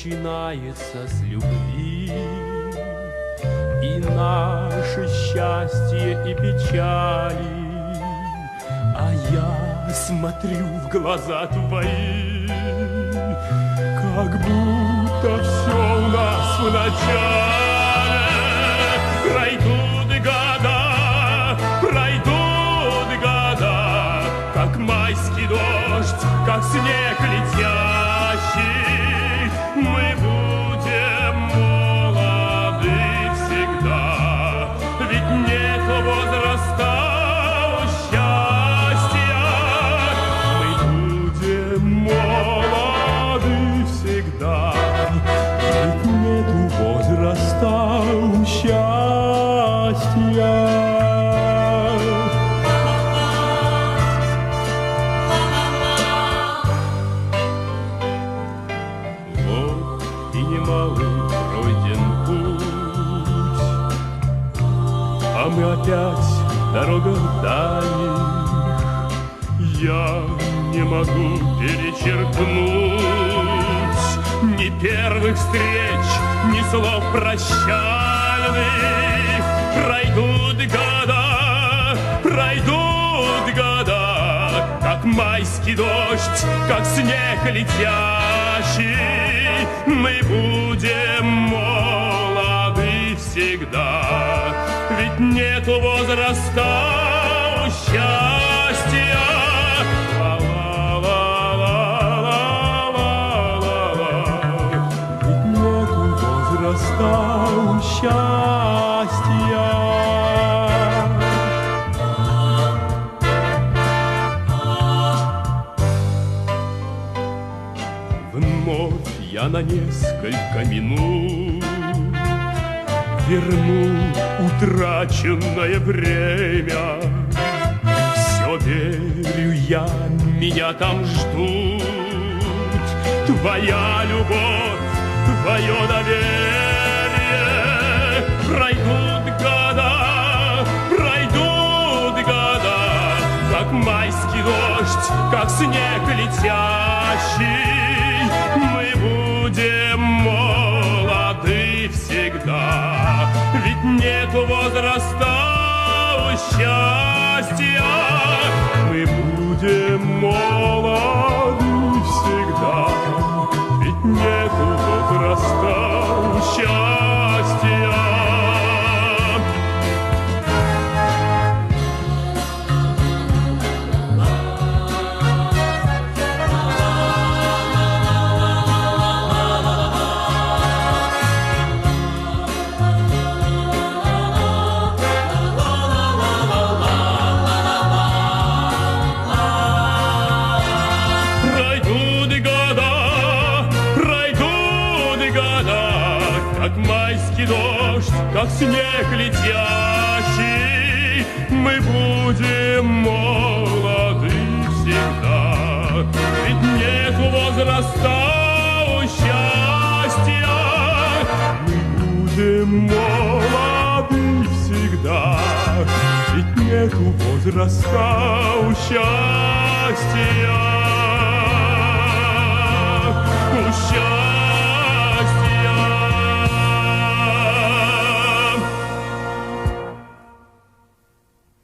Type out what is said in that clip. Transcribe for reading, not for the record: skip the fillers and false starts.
начинается с любви. И наше счастье и печали, а я смотрю в глаза твои, как будто все у нас в начале. Пройдут года, как майский дождь, как снег летящий. Мы будем молоды всегда, ведь нет возраста у счастья. Мы будем молоды всегда, ведь нет возраста у счастья. Немалый пройден путь, а мы опять дорога дальних. Я не могу перечеркнуть ни первых встреч, ни слов прощальных. Пройдут года, как майский дождь, как снег летящий. Мы будем молоды всегда, ведь нет возраста у счастья. Ведь нет возраста у счастья. Вновь я на несколько минут верну утраченное время. Все верю я, меня там ждут. Твоя любовь, твое доверие. Пройдут года, как майский дождь, как снег летящий. Мы будем молоды всегда, ведь нет возраста у счастья. Мы будем молоды всегда, ведь нет возраста у счастья. Как майский дождь, как снег летящий. Мы будем молоды всегда, ведь нет возраста у счастья. Мы будем молоды всегда, ведь нет возраста у счастья. У счастья.